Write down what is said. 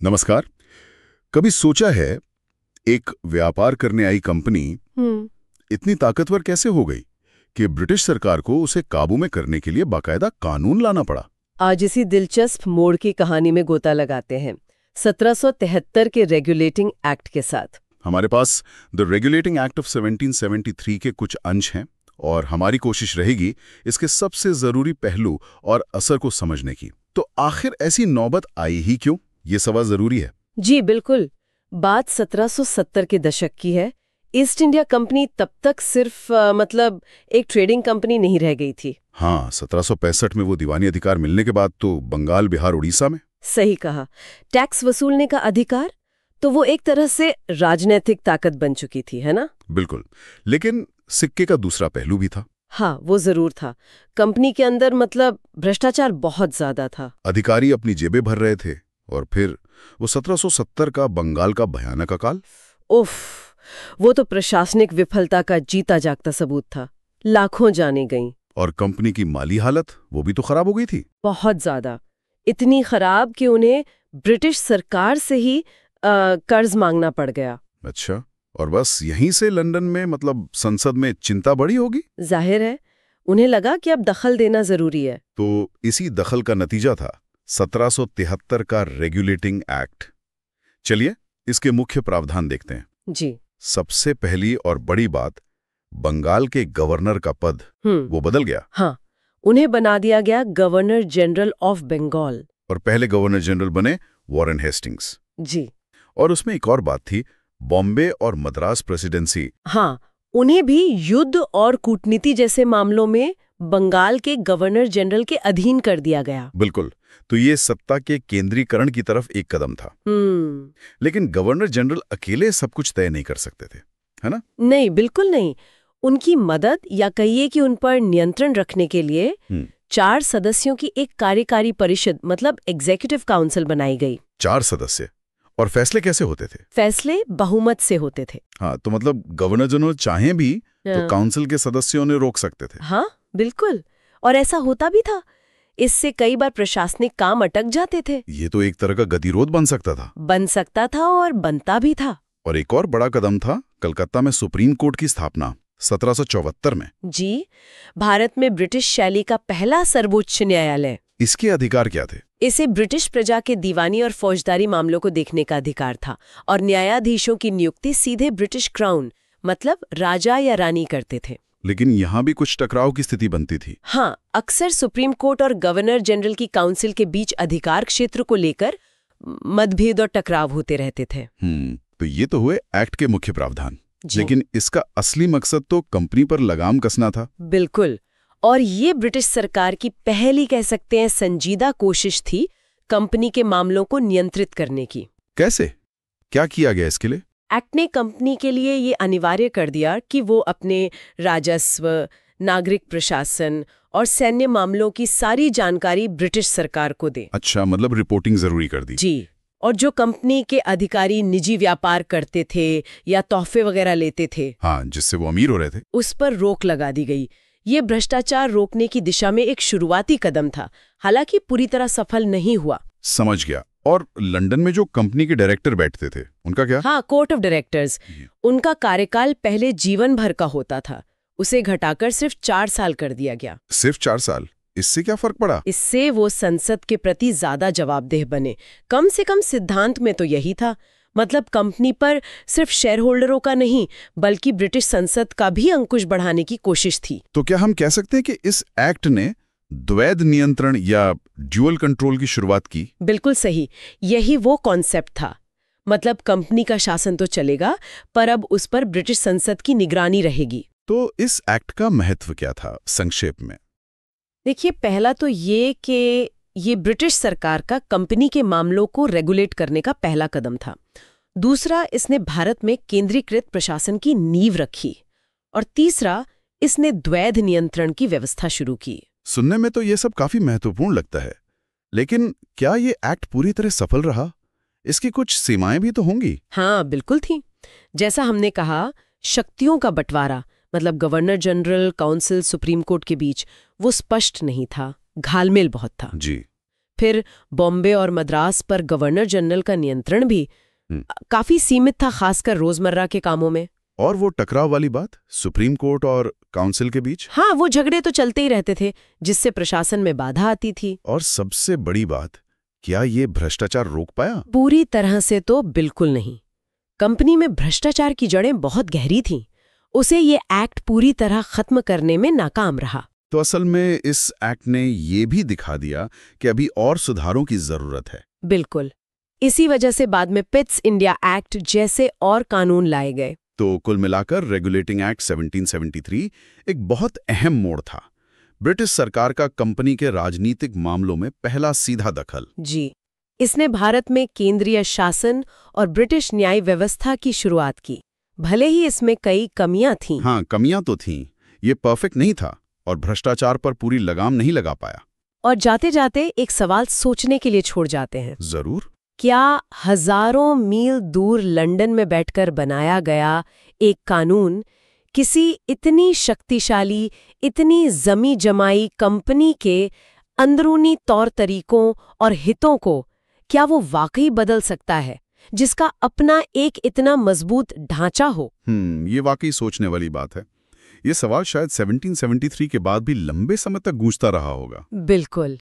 नमस्कार। कभी सोचा है एक व्यापार करने आई कंपनी इतनी ताकतवर कैसे हो गई कि ब्रिटिश सरकार को उसे काबू में करने के लिए बाकायदा कानून लाना पड़ा? आज इसी दिलचस्प मोड़ की कहानी में गोता लगाते हैं 1773 के रेगुलेटिंग एक्ट के साथ। हमारे पास द रेगुलेटिंग एक्ट ऑफ 1773 के कुछ अंश हैं और हमारी कोशिश रहेगी इसके सबसे जरूरी पहलू और असर को समझने की। तो आखिर ऐसी नौबत आई ही क्यों, ये सवाल जरूरी है। जी बिल्कुल। बात 1770 के दशक की है। ईस्ट इंडिया कंपनी तब तक सिर्फ एक ट्रेडिंग कंपनी नहीं रह गई थी। हाँ, 1765 में वो दीवानी अधिकार मिलने के बाद तो बंगाल, बिहार, उड़ीसा में। सही कहा। टैक्स वसूलने का अधिकार, तो वो एक तरह से राजनीतिक ताकत बन चुकी थी, है ना? बिल्कुल, लेकिन सिक्के का दूसरा पहलू भी था। हाँ, वो जरूर था। कंपनी के अंदर भ्रष्टाचार बहुत ज्यादा था। अधिकारी अपनी जेबें भर रहे थे और फिर वो 1770 का बंगाल का भयानक अकाल। उफ, वो तो प्रशासनिक विफलता का जीता जागता सबूत था। लाखों जाने गईं। और कंपनी की माली हालत वो भी तो खराब हो गई थी। बहुत ज्यादा। इतनी खराब कि उन्हें ब्रिटिश सरकार से ही कर्ज मांगना पड़ गया। अच्छा, और बस यहीं से लंदन में संसद में चिंता बढ़ी होगी। जाहिर है, उन्हें लगा कि अब दखल देना जरूरी है। तो इसी दखल का नतीजा था 1773 का रेगुलेटिंग एक्ट। चलिए इसके मुख्य प्रावधान देखते हैं। जी। सबसे पहली और बड़ी बात, बंगाल के गवर्नर का पद वो बदल गया। हाँ, उन्हें बना दिया गया गवर्नर जनरल ऑफ बंगाल। और पहले गवर्नर जनरल बने वॉरेन हेस्टिंग्स। जी। और उसमें एक और बात थी, बॉम्बे और मद्रास प्रेसिडेंसी। हाँ, उन्हें भी युद्ध और कूटनीति जैसे मामलों में बंगाल के गवर्नर जनरल के अधीन कर दिया गया। बिल्कुल, तो ये सत्ता के केंद्रीकरण की तरफ एक कदम था। लेकिन गवर्नर जनरल अकेले सब कुछ तय नहीं कर सकते थे, है ना? नहीं, बिल्कुल नहीं। उनकी मदद या कहिए कि उन पर नियंत्रण रखने के लिए 4 सदस्यों की एक कार्यकारी परिषद एग्जीक्यूटिव काउंसिल बनाई गई। 4 सदस्य। और फैसले कैसे होते थे? फैसले बहुमत से होते थे। हाँ, तो गवर्नर जनरल चाहे भी तो काउंसिल के सदस्यों ने रोक सकते थे। हाँ बिल्कुल, और ऐसा होता भी था। इससे कई बार प्रशासनिक काम अटक जाते थे। ये तो एक तरह का गतिरोध बन सकता था और बनता भी था। और एक और बड़ा कदम था कलकत्ता में सुप्रीम कोर्ट की स्थापना 1774 में। जी, भारत में ब्रिटिश शैली का पहला सर्वोच्च न्यायालय। इसके अधिकार क्या थे? इसे ब्रिटिश प्रजा के दीवानी और फौजदारी मामलों को देखने का अधिकार था, और न्यायाधीशों की नियुक्ति सीधे ब्रिटिश क्राउन राजा या रानी करते थे। लेकिन यहाँ भी कुछ टकराव की स्थिति बनती थी। हाँ, अक्सर सुप्रीम कोर्ट और गवर्नर जनरल की काउंसिल के बीच अधिकार क्षेत्र को लेकर मतभेद और टकराव होते रहते थे। तो ये तो हुए एक्ट के मुख्य प्रावधान, लेकिन इसका असली मकसद तो कंपनी पर लगाम कसना था। बिल्कुल, और ये ब्रिटिश सरकार की पहली कह सकते हैं संजीदा कोशिश थी कंपनी के मामलों को नियंत्रित करने की। कैसे? क्या किया गया इसके लिए? एक्ट ने कंपनी के लिए ये अनिवार्य कर दिया कि वो अपने राजस्व, नागरिक प्रशासन और सैन्य मामलों की सारी जानकारी ब्रिटिश सरकार को दे। अच्छा, रिपोर्टिंग जरूरी कर दी। जी, और जो कंपनी के अधिकारी निजी व्यापार करते थे या तोहफे वगैरह लेते थे, हाँ, जिससे वो अमीर हो रहे थे, उस पर रोक लगा दी गई। ये भ्रष्टाचार रोकने की दिशा में एक शुरुआती कदम था, हालांकि पूरी तरह सफल नहीं हुआ। समझ गया। और लंदन में जो कंपनी के डायरेक्टर बैठते थे, उनका क्या? हाँ, कोर्ट ऑफ डायरेक्टर्स। उनका कार्यकाल पहले जीवन भर का होता था, उसे घटाकर सिर्फ 4 साल कर दिया गया। सिर्फ 4 साल? इससे क्या फर्क पड़ा? इससे वो संसद के प्रति ज्यादा जवाबदेह बने। कम से कम सिद्धांत में तो यही था। कंपनी पर सिर्फ शेयर होल्डरों का नहीं, बल्कि ब्रिटिश संसद का भी अंकुश बढ़ाने की कोशिश थी। तो क्या हम कह सकते हैं कि इस एक्ट ने द्वैध नियंत्रण या ड्यूअल कंट्रोल की शुरुआत की? बिल्कुल सही, यही वो कॉन्सेप्ट था। कंपनी का शासन तो चलेगा, पर अब उस पर ब्रिटिश संसद की निगरानी रहेगी। तो इस एक्ट का महत्व क्या था संक्षेप में? देखिए, पहला तो ये कि ये ब्रिटिश सरकार का कंपनी के मामलों को रेगुलेट करने का पहला कदम था। दूसरा, इसने भारत में केंद्रीकृत प्रशासन की नींव रखी। और तीसरा, इसने द्वैध नियंत्रण की व्यवस्था शुरू की। सुनने में तो ये सब काफी महत्वपूर्ण लगता है, लेकिन क्या ये एक्ट पूरी तरह सफल रहा? इसकी कुछ सीमाएं भी तो होंगी। हाँ, बिल्कुल थी। जैसा हमने कहा, शक्तियों का बंटवारा governor general, council, supreme court के बीच वो स्पष्ट नहीं था, घालमेल बहुत था। जी। फिर बॉम्बे और मद्रास पर गवर्नर जनरल का नियंत्रण भी काफी सीमित था, खासकर रोजमर्रा के कामों में। और वो टकराव वाली बात सुप्रीम कोर्ट और काउंसिल के बीच? हाँ, वो झगड़े तो चलते ही रहते थे, जिससे प्रशासन में बाधा आती थी। और सबसे बड़ी बात, क्या ये भ्रष्टाचार रोक पाया? पूरी तरह से तो बिल्कुल नहीं। कंपनी में भ्रष्टाचार की जड़ें बहुत गहरी थीं। उसे ये एक्ट पूरी तरह खत्म करने में नाकाम रहा। तो असल में इस एक्ट ने ये भी दिखा दिया कि अभी और सुधारों की जरूरत है। बिल्कुल। इसी वजह से बाद में पिट्स इंडिया एक्ट जैसे और कानून लाए गए। तो कुल मिलाकर रेगुलेटिंग एक्ट 1773 एक बहुत अहम मोड़ था। ब्रिटिश सरकार का कंपनी के राजनीतिक मामलों में पहला सीधा दखल। जी, इसने भारत में केंद्रीय शासन और ब्रिटिश न्याय व्यवस्था की शुरुआत की। भले ही इसमें कई कमियां थीं। हाँ, कमियां तो थीं। ये परफेक्ट नहीं था और भ्रष्टाचार पर पूरी लगाम नहीं लगा पाया। और जाते जाते एक सवाल सोचने के लिए छोड़ जाते हैं। जरूर। क्या हजारों मील दूर लंदन में बैठकर बनाया गया एक कानून किसी इतनी शक्तिशाली, इतनी जमी जमाई कंपनी के अंदरूनी तौर तरीकों और हितों को क्या वो वाकई बदल सकता है, जिसका अपना एक इतना मजबूत ढांचा हो? ये वाकई सोचने वाली बात है। ये सवाल शायद 1773 के बाद भी लंबे समय तक गूंजता रहा होगा। बिल्कुल।